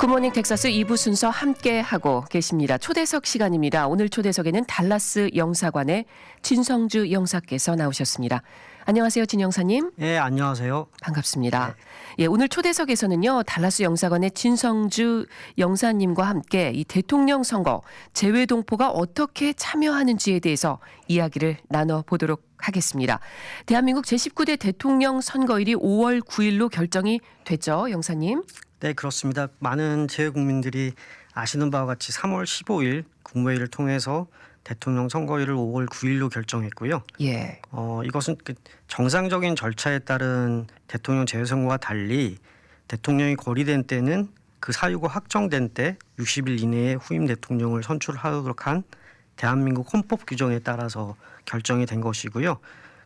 굿모닝 텍사스 2부 순서 함께하고 계십니다. 초대석 시간입니다. 오늘 초대석에는 달라스 영사관의 진성주 영사께서 나오셨습니다. 안녕하세요, 진 영사님. 네, 안녕하세요. 반갑습니다. 네. 예, 오늘 초대석에서는요, 달라스 영사관의 진성주 영사님과 함께 이 대통령 선거 재외동포가 어떻게 참여하는지에 대해서 이야기를 나눠보도록 하겠습니다. 대한민국 제19대 대통령 선거일이 5월 9일로 결정이 됐죠, 영사님? 네, 그렇습니다. 많은 재외국민들이 아시는 바와 같이 3월 15일 국무회의를 통해서 대통령 선거일을 5월 9일로 결정했고요. 예. 이것은 정상적인 절차에 따른 대통령 재외선거와 달리 대통령이 거리된 때는 그 사유가 확정된 때 60일 이내에 후임 대통령을 선출하도록 한 대한민국 헌법 규정에 따라서 결정이 된 것이고요.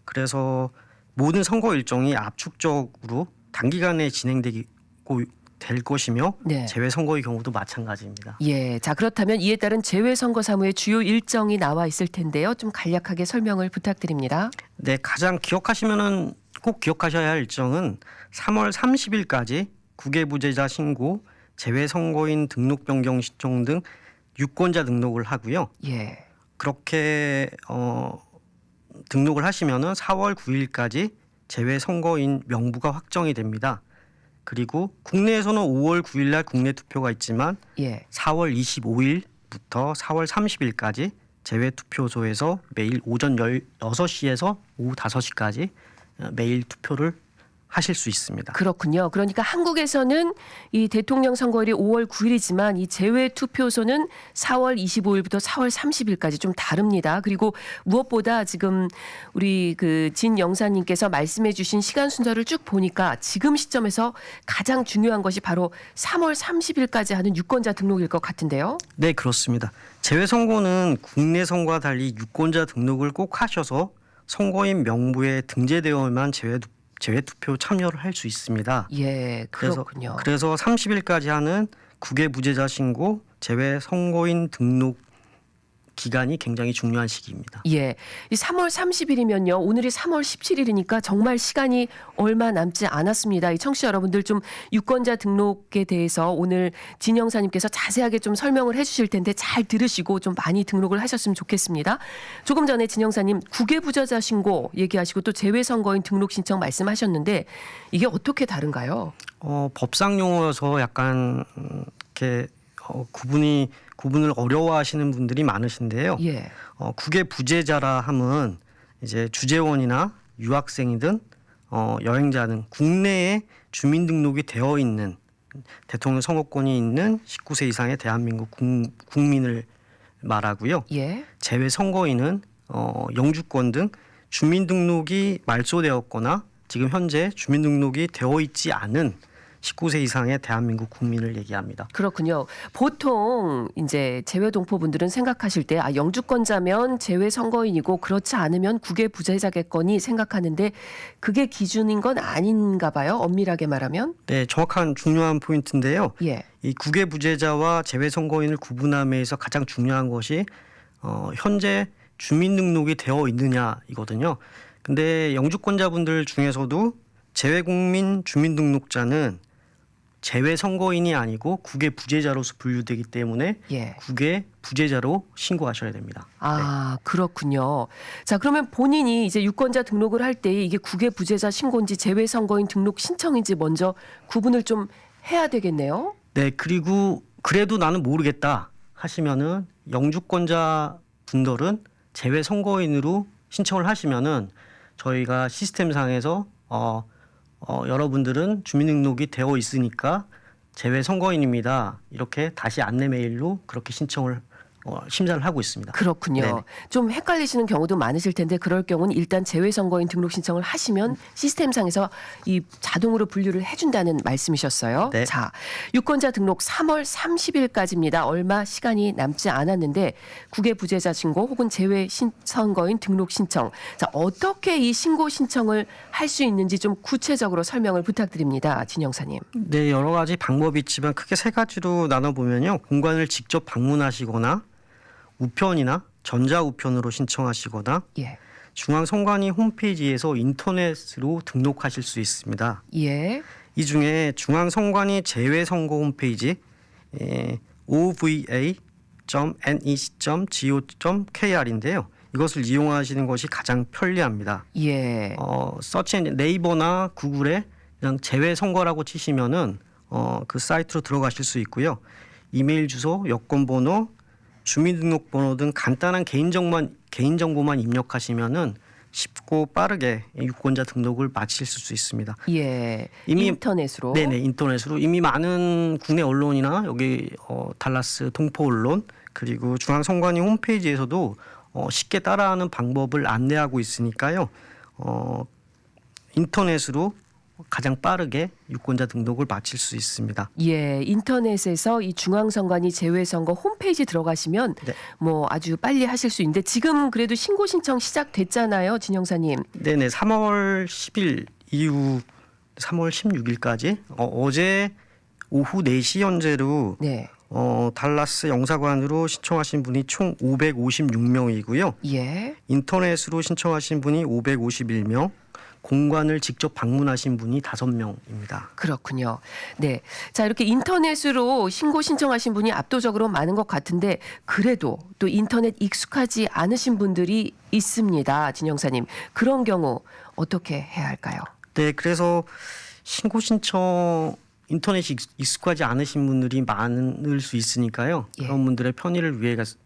그래서 모든 선거 일정이 압축적으로 단기간에 진행되고 될 것이며 네. 재외선거의 경우도 마찬가지입니다. 예. 자, 그렇다면 이에 따른 재외선거 사무의 주요 일정이 나와 있을 텐데요. 좀 간략하게 설명을 부탁드립니다. 네, 가장 꼭 기억하셔야 할 일정은 3월 30일까지 국외부재자 신고, 재외선거인 등록 변경 신청 등 유권자 등록을 하고요. 예. 그렇게 등록을 하시면은 4월 9일까지 재외선거인 명부가 확정이 됩니다. 그리고 국내에서는 5월 9일 날 국내 투표가 있지만 예. 4월 25일부터 4월 30일까지 재외 투표소에서 매일 오전 16시에서 오후 5시까지 매일 투표를 하실 수 있습니다. 그렇군요. 그러니까 한국에서는 이 대통령 선거일이 5월 9일이지만 이 재외 투표소는 4월 25일부터 4월 30일까지 좀 다릅니다. 그리고 무엇보다 지금 우리 진 영사님께서 말씀해 주신 시간 순서를 쭉 보니까 지금 시점에서 가장 중요한 것이 바로 3월 30일까지 하는 유권자 등록일 것 같은데요. 네, 그렇습니다. 재외선거는 국내 선거와 달리 유권자 등록을 꼭 하셔서 선거인 명부에 등재되어야만 재외투표 참여를 할 수 있습니다. 예, 그렇군요. 그래서 30일까지 하는 국외부재자 신고, 재외선거인 등록 기간이 굉장히 중요한 시기입니다. 예, 이 3월 30일이면요. 오늘이 3월 17일이니까 정말 시간이 얼마 남지 않았습니다. 이 청취자 여러분들 좀 유권자 등록에 대해서 오늘 진 영사님께서 자세하게 좀 설명을 해주실 텐데 잘 들으시고 좀 많이 등록을 하셨으면 좋겠습니다. 조금 전에 진 영사님 국외부재자 신고 얘기하시고 또 재외선거인 등록 신청 말씀하셨는데 이게 어떻게 다른가요? 법상 용어여서 약간 이렇게 구분을 어려워하시는 분들이 많으신데요. 예. 국외 부재자라 함은 이제 주재원이나 유학생이든 여행자 등 국내에 주민등록이 되어 있는 대통령 선거권이 있는 19세 이상의 대한민국 국민을 말하고요. 예. 재외 선거인은 영주권 등 주민등록이 말소되었거나 지금 현재 주민등록이 되어 있지 않은 19세 이상의 대한민국 국민을 얘기합니다. 그렇군요. 보통 이제 재외동포분들은 생각하실 때 영주권자면 재외선거인이고 그렇지 않으면 국외부재자겠거니 생각하는데 그게 기준인 건 아닌가 봐요. 엄밀하게 말하면. 네, 정확한 중요한 포인트인데요. 예. 이 국외부재자와 재외선거인을 구분함에 있어 가장 중요한 것이 현재 주민등록이 되어 있느냐 이거든요. 근데 영주권자분들 중에서도 재외국민 주민등록자는 재외선거인이 아니고 국외부재자로서 분류되기 때문에 예. 국외부재자로 신고하셔야 됩니다. 아, 그렇군요. 자, 그러면 본인이 이제 유권자 등록을 할 때 이게 국외부재자 신고인지 재외선거인 등록 신청인지 먼저 구분을 좀 해야 되겠네요. 네, 그리고 그래도 나는 모르겠다 하시면은 영주권자 분들은 재외선거인으로 신청을 하시면은 저희가 시스템상에서 여러분들은 주민등록이 되어 있으니까 재외선거인입니다. 이렇게 다시 안내 메일로 그렇게 신청을 심사를 하고 있습니다. 그렇군요. 네네. 좀 헷갈리시는 경우도 많으실 텐데 그럴 경우는 일단 재외선거인 등록 신청을 하시면 시스템상에서 이 자동으로 분류를 해준다는 말씀이셨어요. 네. 자, 유권자 등록 3월 30일까지입니다. 얼마 시간이 남지 않았는데 국외부재자 신고 혹은 재외선거인 등록 신청. 자, 어떻게 이 신고 신청을 할 수 있는지 좀 구체적으로 설명을 부탁드립니다. 진 영사님. 네, 여러 가지 방법이 있지만 크게 세 가지로 나눠보면요. 공관을 직접 방문하시거나 우편이나 전자우편으로 신청하시거나 예. 중앙선관위 홈페이지에서 인터넷으로 등록하실 수 있습니다. 예. 이 중에 중앙선관위 재외선거 홈페이지 ova.nec.go.kr인데요. 이것을 이용하시는 것이 가장 편리합니다. 예. 서치 엔진 네이버나 구글에 그냥 제외 선거라고 치시면은 그 사이트로 들어가실 수 있고요. 이메일 주소, 여권번호, 주민등록번호 등 간단한 개인정보만 입력하시면은 쉽고 빠르게 유권자 등록을 마칠 수 있습니다. 예. 이미 인터넷으로. 네네, 인터넷으로 이미 많은 국내 언론이나 여기 달라스 동포 언론 그리고 중앙선관위 홈페이지에서도 쉽게 따라하는 방법을 안내하고 있으니까요. 인터넷으로 가장 빠르게 유권자 등록을 마칠 수 있습니다. 예, 인터넷에서 이 중앙선관위 재외선거 홈페이지 들어가시면 네. 뭐 아주 빨리 하실 수 있는데 지금 그래도 신고 신청 시작됐잖아요, 진영사님. 네네, 3월 10일 이후 3월 16일까지 어제 오후 4시 현재로 네. 달라스 영사관으로 신청하신 분이 총 556명이고요. 예. 인터넷으로 신청하신 분이 551명, 공관을 직접 방문하신 분이 5명입니다. 그렇군요. 네. 자, 이렇게 인터넷으로 신고 신청하신 분이 압도적으로 많은 것 같은데 그래도 또 인터넷 익숙하지 않으신 분들이 있습니다. 진영사님. 그런 경우 어떻게 해야 할까요? 네, 그래서 신고 신청 인터넷이 익숙하지 않으신 분들이 많을 수 있으니까요. 예. 그런 분들의 편의를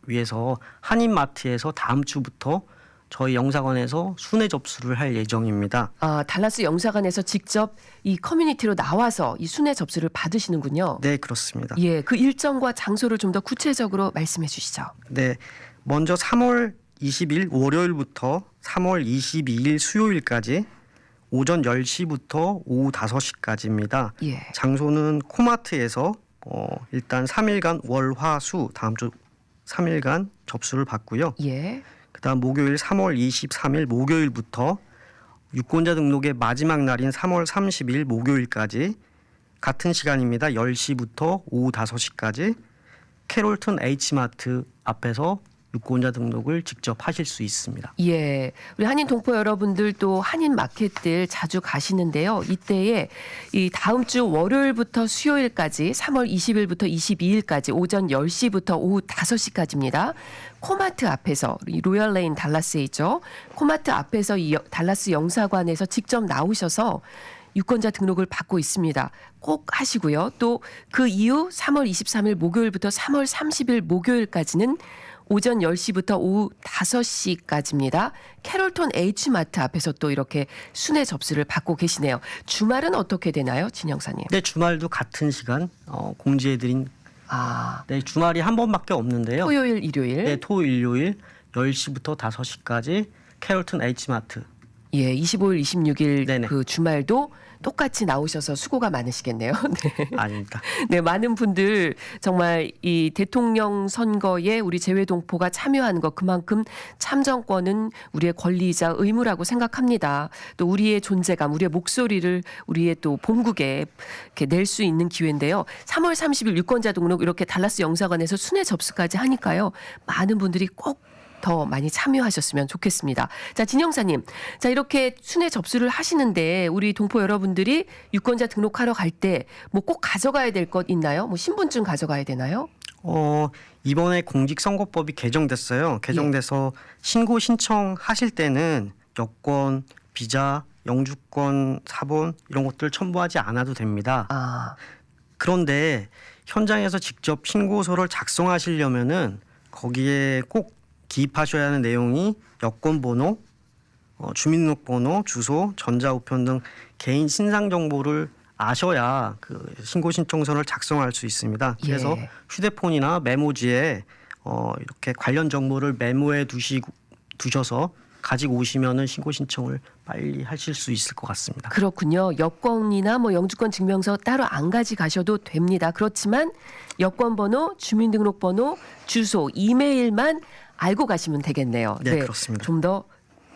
위해서 한인마트에서 다음 주부터 저희 영사관에서 순회 접수를 할 예정입니다. 달라스 영사관에서 직접 이 커뮤니티로 나와서 이 순회 접수를 받으시는군요. 네, 그렇습니다. 예, 그 일정과 장소를 좀 더 구체적으로 말씀해 주시죠. 네, 먼저 3월 20일 월요일부터 3월 22일 수요일까지 오전 10시부터 오후 5시까지입니다. 예. 장소는 코마트에서 일단 3일간 월, 화, 수 다음 주 3일간 접수를 받고요. 예. 그다음 목요일 3월 23일 목요일부터 유권자 등록의 마지막 날인 3월 30일 목요일까지 같은 시간입니다. 10시부터 오후 5시까지 캐롤턴 H마트 앞에서 유권자 등록을 직접 하실 수 있습니다. 예. 우리 한인 동포 여러분들 또 한인 마켓들 자주 가시는데요. 이때에 이 다음 주 월요일부터 수요일까지 3월 20일부터 22일까지 오전 10시부터 오후 5시까지입니다. 코마트 앞에서 이 로열 레인 달라스에 있죠. 코마트 앞에서 이 달라스 영사관에서 직접 나오셔서 유권자 등록을 받고 있습니다. 꼭 하시고요. 또 그 이후 3월 23일 목요일부터 3월 30일 목요일까지는 오전 10시부터 오후 5시까지입니다. 캐롤턴 H마트 앞에서 또 이렇게 순회 접수를 받고 계시네요. 주말은 어떻게 되나요, 진영사님? 네, 주말도 같은 시간 공지해드린 네, 주말이 한 번밖에 없는데요. 토요일, 일요일. 네, 토요일, 일요일 10시부터 5시까지 캐롤턴 H마트. 예, 25일, 26일 네네. 그 주말도 똑같이 나오셔서 수고가 많으시겠네요. 네. 아닙니다. 네, 많은 분들 정말 이 대통령 선거에 우리 재외동포가 참여하는 것 그만큼 참정권은 우리의 권리이자 의무라고 생각합니다. 또 우리의 존재감, 우리의 목소리를 우리의 또 본국에 이렇게 낼 수 있는 기회인데요. 3월 30일 유권자 등록 이렇게 달라스 영사관에서 순회 접수까지 하니까요. 많은 분들이 꼭 더 많이 참여하셨으면 좋겠습니다. 자, 진영사님. 자, 이렇게 순회 접수를 하시는데 우리 동포 여러분들이 유권자 등록하러 갈 때 뭐 꼭 가져가야 될 것 있나요? 뭐 신분증 가져가야 되나요? 이번에 공직선거법이 개정됐어요. 개정돼서 신고 신청하실 때는 여권, 비자, 영주권, 사본 이런 것들 첨부하지 않아도 됩니다. 그런데 현장에서 직접 신고서를 작성하시려면은 거기에 꼭 기입하셔야 하는 내용이 여권번호, 주민등록번호, 주소, 전자우편 등 개인 신상 정보를 아셔야 그 신고 신청서를 작성할 수 있습니다. 그래서 예. 휴대폰이나 메모지에 이렇게 관련 정보를 메모해 두셔서 가지고 오시면은 신고 신청을 빨리 하실 수 있을 것 같습니다. 그렇군요. 여권이나 뭐 영주권 증명서 따로 안 가져가셔도 됩니다. 그렇지만 여권번호, 주민등록번호, 주소, 이메일만 알고 가시면 되겠네요. 네, 그렇습니다. 좀 더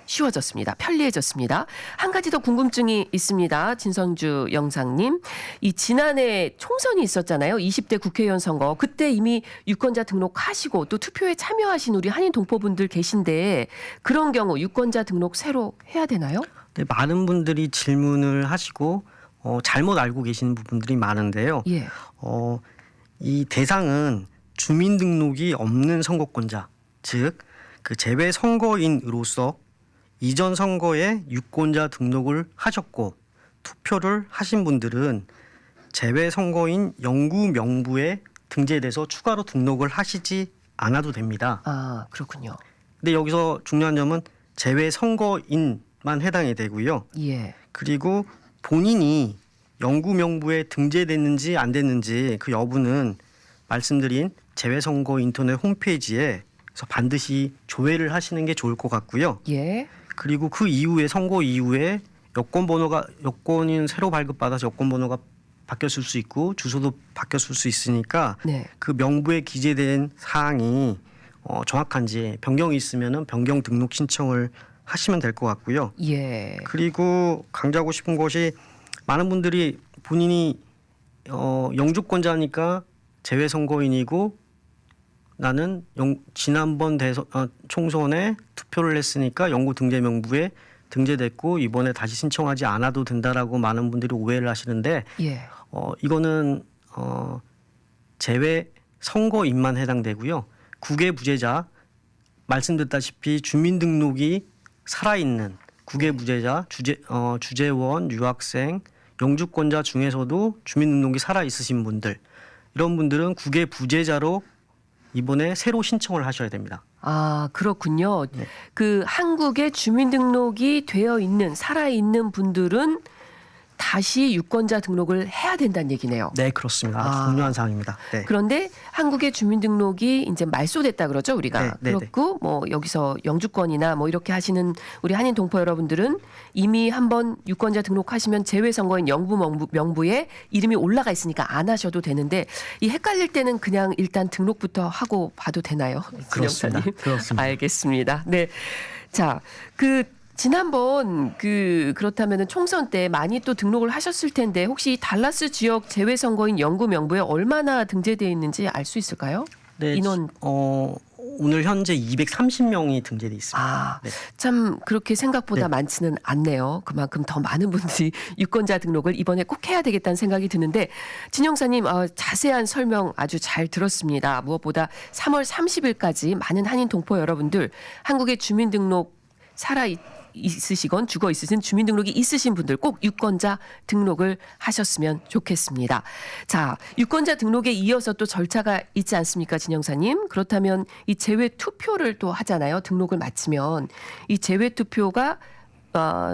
쉬워졌습니다. 편리해졌습니다. 한 가지 더 궁금증이 있습니다. 진성주 영상님. 이 지난해 총선이 있었잖아요. 20대 국회의원 선거. 그때 이미 유권자 등록하시고 또 투표에 참여하신 우리 한인 동포분들 계신데 그런 경우 유권자 등록 새로 해야 되나요? 네, 많은 분들이 질문을 하시고 잘못 알고 계시는 부분들이 많은데요. 예. 이 대상은 주민등록이 없는 선거권자, 즉 그 재외 선거인으로서 이전 선거에 유권자 등록을 하셨고 투표를 하신 분들은 재외 선거인 영구 명부에 등재돼서 추가로 등록을 하시지 않아도 됩니다. 아, 그렇군요. 근데 여기서 중요한 점은 재외 선거인만 해당이 되고요. 예. 그리고 본인이 영구 명부에 등재됐는지 안 됐는지 그 여부는 말씀드린 재외 선거 인터넷 홈페이지에서 반드시 조회를 하시는 게 좋을 것 같고요. 예. 그리고 그 이후에 선거 이후에 여권인 새로 발급받아서 여권 번호가 바뀌었을 수 있고 주소도 바뀌었을 수 있으니까 네. 그 명부에 기재된 사항이 정확한지 변경이 있으면은 변경 등록 신청을 하시면 될 것 같고요. 예. 그리고 강조하고 싶은 것이 많은 분들이 본인이 영주권자니까 재외 선거인이고 나는 지난번 총선에 투표를 했으니까 영구 등재 명부에 등재됐고 이번에 다시 신청하지 않아도 된다라고 많은 분들이 오해를 하시는데 예. 이거는 재외 선거인만 해당되고요. 국외 부재자 말씀드렸다시피 주민등록이 살아있는 국외 부재자, 주재원, 유학생, 영주권자 중에서도 주민등록이 살아있으신 분들 이런 분들은 국외 부재자로 이번에 새로 신청을 하셔야 됩니다. 아, 그렇군요. 네. 그 한국에 주민등록이 되어 있는 살아있는 분들은 다시 유권자 등록을 해야 된다는 얘기네요. 네, 그렇습니다. 아주 아. 중요한 사항입니다. 네. 그런데 한국의 주민등록이 이제 말소됐다 그러죠, 우리가. 네, 네, 그렇고 뭐 여기서 영주권이나 뭐 이렇게 하시는 우리 한인 동포 여러분들은 이미 한번 유권자 등록하시면 재외 선거인 영구 명부에 이름이 올라가 있으니까 안 하셔도 되는데 이 헷갈릴 때는 그냥 일단 등록부터 하고 봐도 되나요? 그렇습니다. 진영사님? 그렇습니다. 알겠습니다. 네. 자, 지난번 그렇다면은 총선 때 많이 또 등록을 하셨을 텐데 혹시 달라스 지역 재외 선거인 영구 명부에 얼마나 등재되어 있는지 알 수 있을까요? 네, 인원. 오늘 현재 230명이 등재돼 있습니다. 아, 네. 참 그렇게 생각보다 네. 많지는 않네요. 그만큼 더 많은 분들이 유권자 등록을 이번에 꼭 해야 되겠다는 생각이 드는데 진영사님 자세한 설명 아주 잘 들었습니다. 무엇보다 3월 30일까지 많은 한인 동포 여러분들 한국의 주민등록 있으시건 죽어 있으신 주민등록이 있으신 분들 꼭 유권자 등록을 하셨으면 좋겠습니다. 자, 유권자 등록에 이어서 또 절차가 있지 않습니까, 진영사님? 그렇다면 이 재외 투표를 또 하잖아요. 등록을 마치면 이 재외 투표가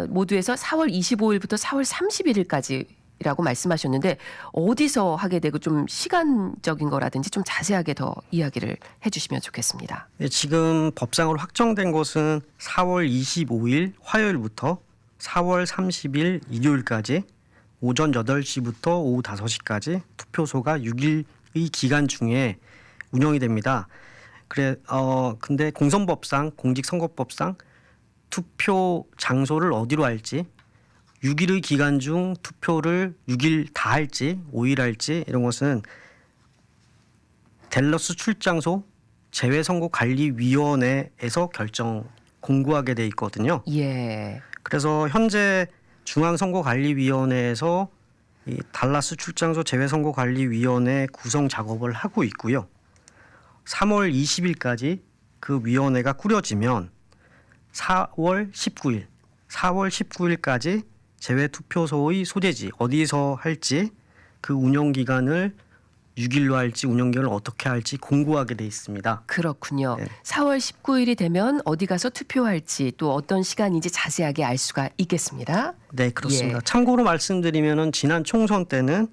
모두에서 4월 25일부터 4월 31일까지라고 말씀하셨는데 어디서 하게 되고 좀 시간적인 거라든지 좀 자세하게 더 이야기를 해주시면 좋겠습니다. 네, 지금 법상으로 확정된 것은 4월 25일 화요일부터 4월 30일 일요일까지 오전 8시부터 오후 5시까지 투표소가 6일의 기간 중에 운영이 됩니다. 근데 공선법상 공직선거법상 투표 장소를 어디로 할지 6일의 기간 중 투표를 6일 다 할지 5일 할지 이런 것은 댈러스 출장소 재외선거관리위원회에서 공고하게 돼 있거든요. 예. 그래서 현재 중앙선거관리위원회에서 이 달라스 출장소 재외선거관리위원회 구성 작업을 하고 있고요. 3월 20일까지 그 위원회가 꾸려지면 4월 19일까지 재외투표소의 소재지 어디서 할지 그 운영기간을 6일로 할지 운영기간을 어떻게 할지 공고하게 돼 있습니다. 그렇군요. 네. 4월 19일이 되면 어디 가서 투표할지 또 어떤 시간인지 자세하게 알 수가 있겠습니다. 네, 그렇습니다. 예. 참고로 말씀드리면은 지난 총선 때는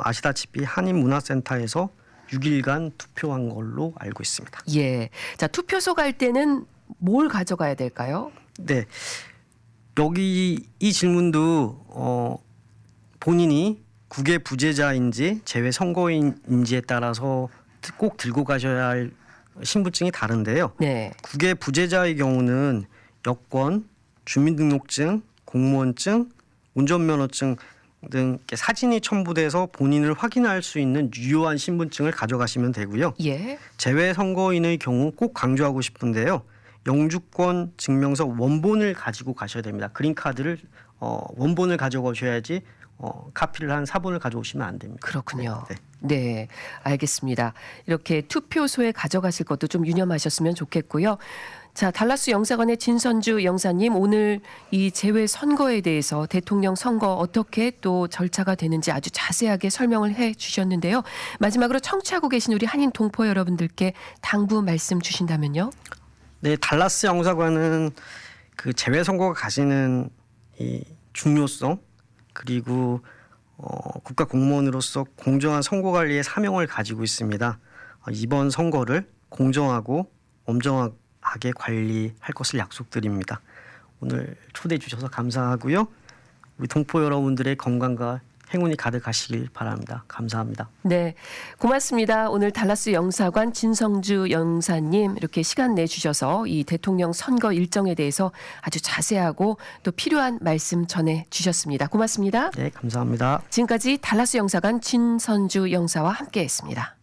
아시다시피 한인문화센터에서 6일간 투표한 걸로 알고 있습니다. 예. 자, 투표소 갈 때는 뭘 가져가야 될까요? 네, 여기 이 질문도 본인이 국외 부재자인지 재외 선거인인지에 따라서 꼭 들고 가셔야 할 신분증이 다른데요. 네. 국외 부재자의 경우는 여권, 주민등록증, 공무원증, 운전면허증 등 이렇게 사진이 첨부돼서 본인을 확인할 수 있는 유효한 신분증을 가져가시면 되고요. 예. 재외 선거인의 경우 꼭 강조하고 싶은데요. 영주권 증명서 원본을 가지고 가셔야 됩니다. 그린카드를 원본을 가져오셔야지 카피를 한 사본을 가져오시면 안 됩니다. 그렇군요. 네. 네, 알겠습니다. 이렇게 투표소에 가져가실 것도 좀 유념하셨으면 좋겠고요. 자, 달라스 영사관의 진선주 영사님, 오늘 이 재외 선거에 대해서 대통령 선거 어떻게 또 절차가 되는지 아주 자세하게 설명을 해 주셨는데요. 마지막으로 청취하고 계신 우리 한인 동포 여러분들께 당부 말씀 주신다면요. 네, 달라스 영사관은 그 재외 선거가 가지는 이 중요성 그리고 국가 공무원으로서 공정한 선거 관리의 사명을 가지고 있습니다. 이번 선거를 공정하고 엄정하게 관리할 것을 약속드립니다. 오늘 초대해 주셔서 감사하고요. 우리 동포 여러분들의 건강과 행운이 가득하시길 바랍니다. 감사합니다. 네, 고맙습니다. 오늘 달라스 영사관 진성주 영사님 이렇게 시간 내주셔서 이 대통령 선거 일정에 대해서 아주 자세하고 또 필요한 말씀 전해 주셨습니다. 고맙습니다. 네, 감사합니다. 지금까지 달라스 영사관 진선주 영사와 함께했습니다.